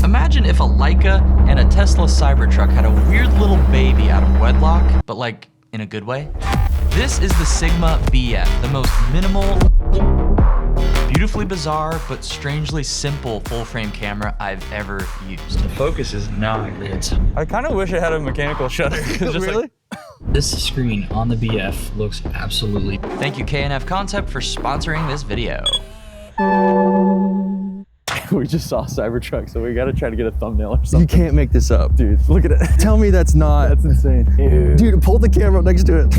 Imagine if a Leica and a Tesla Cybertruck had a weird little baby out of wedlock, but like in a good way. This is the Sigma BF, the most minimal, beautifully bizarre, but strangely simple full-frame camera I've ever used. The focus is not great. I kind of wish it had a mechanical shutter. Really? This screen on the BF looks absolutely... Thank you KNF Concept for sponsoring this video. We just saw Cybertruck, so we gotta try to get a thumbnail or something. You can't make this up. Dude, look at it. Tell me that's not. That's insane. Dude, pull the camera up next to it.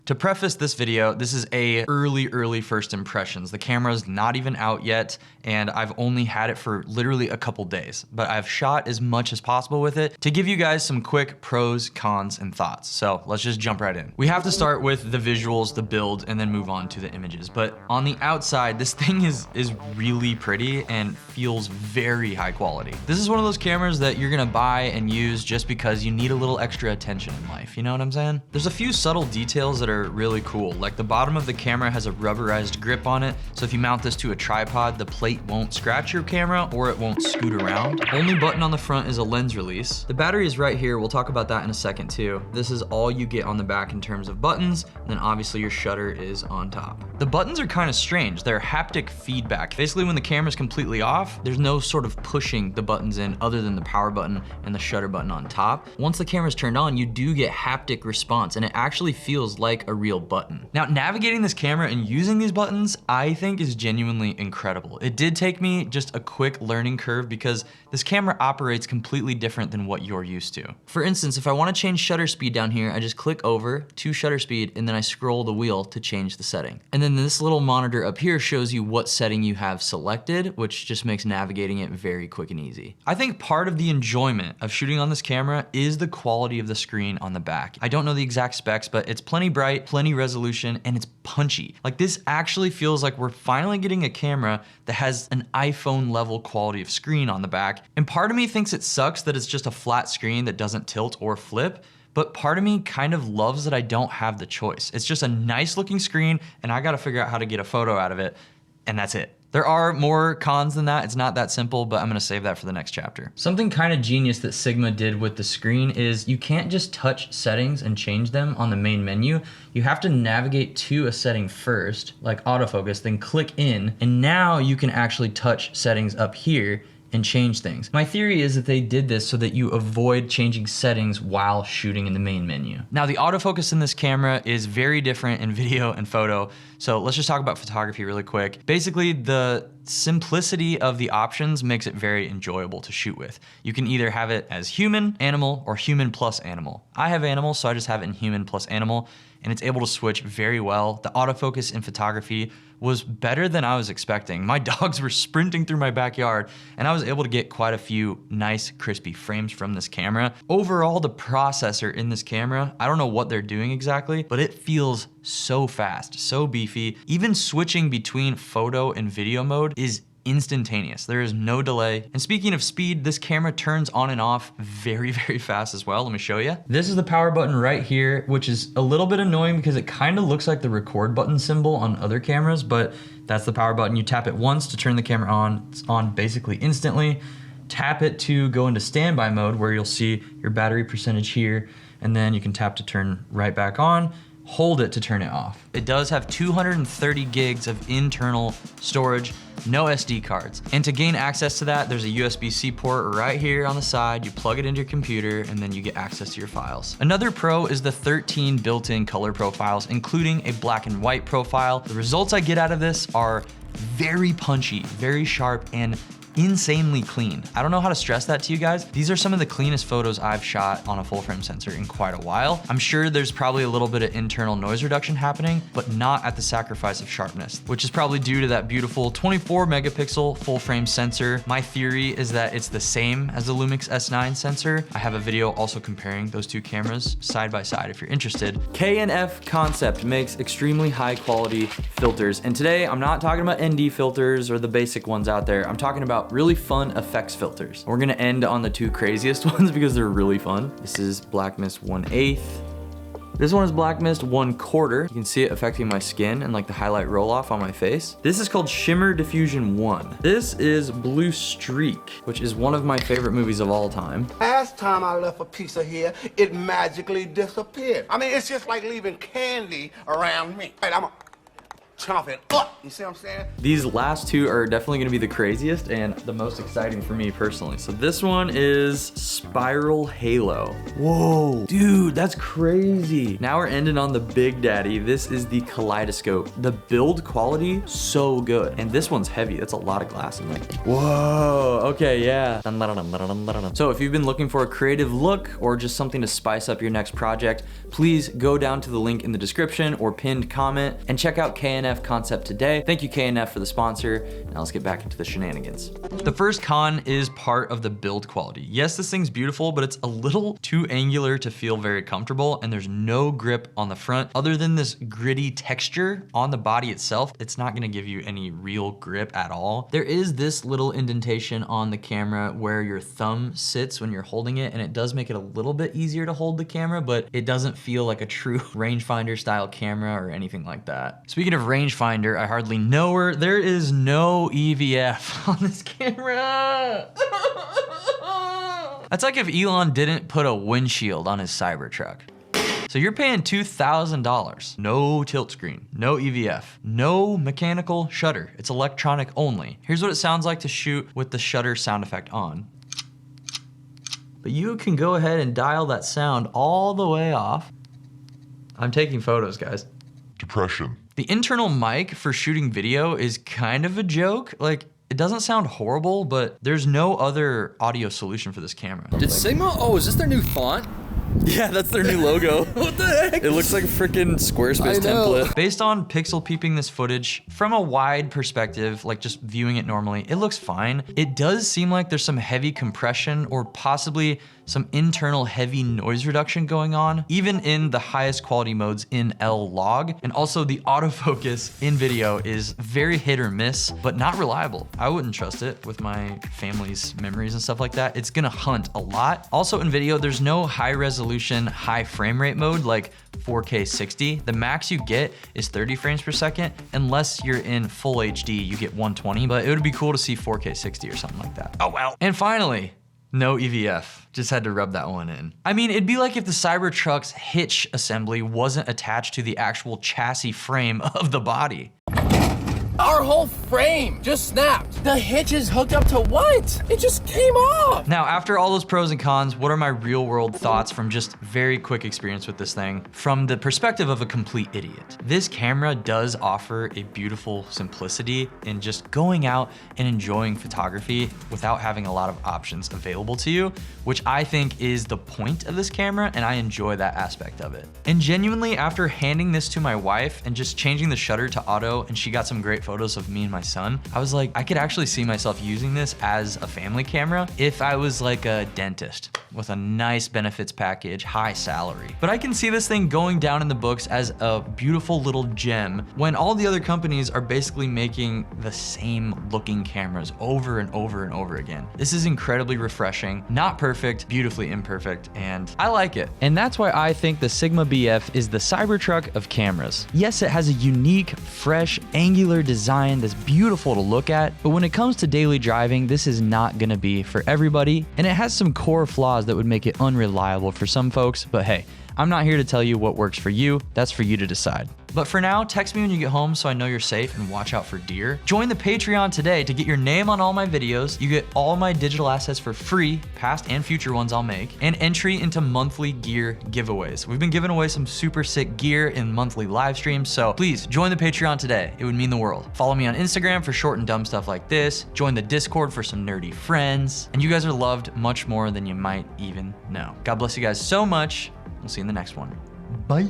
To preface this video, this is a early first impressions. The camera's not even out yet, and I've only had it for literally a couple days, but I've shot as much as possible with it to give you guys some quick pros, cons, and thoughts. So let's just jump right in. We have to start with the visuals, the build, and then move on to the images. But on the outside, this thing is really pretty and feels very high quality. This is one of those cameras that you're gonna buy and use just because you need a little extra attention in life, you know what I'm saying? There's a few subtle details that are really cool. Like the bottom of the camera has a rubberized grip on it, so if you mount this to a tripod, the plate won't scratch your camera or it won't scoot around. Only button on the front is a lens release. The battery is right here. We'll talk about that in a second too. This is all you get on the back in terms of buttons, and then obviously your shutter is on top. The buttons are kind of strange. They're haptic feedback. Basically when the camera's completely off, there's no sort of pushing the buttons in other than the power button and the shutter button on top. Once the camera's turned on, you do get haptic response, and it actually feels like a real button. Now, navigating this camera and using these buttons, I think is genuinely incredible. It did take me just a quick learning curve because this camera operates completely different than what you're used to. For instance, if I want to change shutter speed down here, I just click over to shutter speed and then I scroll the wheel to change the setting. And then this little monitor up here shows you what setting you have selected, which just makes navigating it very quick and easy. I think part of the enjoyment of shooting on this camera is the quality of the screen on the back. I don't know the exact specs, but it's plenty bright, plenty resolution, and it's punchy. Like this actually feels like we're finally getting a camera that has an iPhone level quality of screen on the back. And part of me thinks it sucks that it's just a flat screen that doesn't tilt or flip, but part of me kind of loves that I don't have the choice. It's just a nice looking screen and I gotta figure out how to get a photo out of it, and that's it. There are more cons than that. It's not that simple, but I'm gonna save that for the next chapter. Something kind of genius that Sigma did with the screen is you can't just touch settings and change them on the main menu. You have to navigate to a setting first, like autofocus, then click in, and now you can actually touch settings up here and change things. My theory is that they did this so that you avoid changing settings while shooting in the main menu. Now the autofocus in this camera is very different in video and photo, so let's just talk about photography really quick. Basically, the simplicity of the options makes it very enjoyable to shoot with. You can either have it as human, animal, or human plus animal. I have animal, so I just have it in human plus animal, and it's able to switch very well. The autofocus in photography was better than I was expecting. My dogs were sprinting through my backyard and I was able to get quite a few nice crispy frames from this camera. Overall, the processor in this camera, I don't know what they're doing exactly, but it feels so fast, so beefy. Even switching between photo and video mode is instantaneous. There is no delay. And speaking of speed, this camera turns on and off very fast as well. Let me show you. This is the power button right here, which is a little bit annoying because it kind of looks like the record button symbol on other cameras, but that's the power button. You tap it once to turn the camera on. It's on basically instantly. Tap it to go into standby mode where you'll see your battery percentage here, and then you can tap to turn right back on. Hold it to turn it off. It does have 230 gigs of internal storage, no SD cards. And to gain access to that, there's a USB-C port right here on the side. You plug it into your computer and then you get access to your files. Another pro is the 13 built-in color profiles, including a black and white profile. The results I get out of this are very punchy, very sharp, and insanely clean. I don't know how to stress that to you guys. These are some of the cleanest photos I've shot on a full frame sensor in quite a while. I'm sure there's probably a little bit of internal noise reduction happening, but not at the sacrifice of sharpness, which is probably due to that beautiful 24 megapixel full frame sensor. My theory is that it's the same as the Lumix S9 sensor. I have a video also comparing those two cameras side by side if you're interested. KNF Concept makes extremely high quality filters. And today I'm not talking about ND filters or the basic ones out there. I'm talking about really fun effects filters. We're gonna end on the two craziest ones because they're really fun. This is Black Mist 1/8. This one is Black Mist 1/4. You can see it affecting my skin and like the highlight roll off on my face. This is called Shimmer Diffusion 1. This is Blue Streak, which is one of my favorite movies of all time. Last time I left a piece of hair, it magically disappeared. I mean, it's just like leaving candy around me. Right, I'm chomping up, you see what I'm saying? These last two are definitely gonna be the craziest and the most exciting for me personally. So this one is Spiral Halo. Whoa, dude, that's crazy. Now we're ending on the Big Daddy. This is the Kaleidoscope. The build quality, so good. And this one's heavy, that's a lot of glass in there. Whoa, okay, yeah. So if you've been looking for a creative look or just something to spice up your next project, please go down to the link in the description or pinned comment and check out KNF Concept today. Thank you KNF for the sponsor. Now let's get back into the shenanigans. The first con is part of the build quality. Yes, this thing's beautiful, but it's a little too angular to feel very comfortable, and there's no grip on the front. Other than this gritty texture on the body itself, it's not gonna give you any real grip at all. There is this little indentation on the camera where your thumb sits when you're holding it, and it does make it a little bit easier to hold the camera, but it doesn't feel like a true rangefinder style camera or anything like that. Speaking of rangefinder, I hardly know her. There is no EVF on this camera. That's like if Elon didn't put a windshield on his Cybertruck. So you're paying $2,000. No tilt screen, no EVF, no mechanical shutter. It's electronic only. Here's what it sounds like to shoot with the shutter sound effect on. But you can go ahead and dial that sound all the way off. I'm taking photos, guys. Depression. The internal mic for shooting video is kind of a joke. Like, it doesn't sound horrible, but there's no other audio solution for this camera. Did Sigma? Oh, is this their new font? Yeah, that's their new logo. What the heck? It looks like a freaking Squarespace I know. template. Based on pixel peeping this footage from a wide perspective, like just viewing it normally, it looks fine. It does seem like there's some heavy compression or possibly some internal heavy noise reduction going on, even in the highest quality modes in L-Log. And also the autofocus in video is very hit or miss, but not reliable. I wouldn't trust it with my family's memories and stuff like that. It's gonna hunt a lot. Also in video, there's no high resolution, high frame rate mode like 4K 60. The max you get is 30 frames per second. Unless you're in full HD, you get 120, but it would be cool to see 4K 60 or something like that. Oh well. And finally, no EVF. Just had to rub that one in. I mean, it'd be like if the Cybertruck's hitch assembly wasn't attached to the actual chassis frame of the body. Our whole frame just snapped. The hitch is hooked up to what? It just came off. Now, after all those pros and cons, what are my real world thoughts from just very quick experience with this thing from the perspective of a complete idiot? This camera does offer a beautiful simplicity in just going out and enjoying photography without having a lot of options available to you, which I think is the point of this camera, and I enjoy that aspect of it. And genuinely, after handing this to my wife and just changing the shutter to auto, and she got some great photos of me and my son, I was like, I could actually see myself using this as a family camera if I was like a dentist with a nice benefits package, high salary. But I can see this thing going down in the books as a beautiful little gem when all the other companies are basically making the same looking cameras over and over and over again. This is incredibly refreshing, not perfect, beautifully imperfect, and I like it. And that's why I think the Sigma BF is the Cybertruck of cameras. Yes, it has a unique, fresh, angular design that's beautiful to look at, but when it comes to daily driving, this is not gonna be for everybody, and it has some core flaws that would make it unreliable for some folks, but hey, I'm not here to tell you what works for you, that's for you to decide. But for now, text me when you get home so I know you're safe and watch out for deer. Join the Patreon today to get your name on all my videos. You get all my digital assets for free, past and future ones I'll make, and entry into monthly gear giveaways. We've been giving away some super sick gear in monthly live streams, so please join the Patreon today. It would mean the world. Follow me on Instagram for short and dumb stuff like this. Join the Discord for some nerdy friends. And you guys are loved much more than you might even know. God bless you guys so much. We'll see you in the next one. Bye.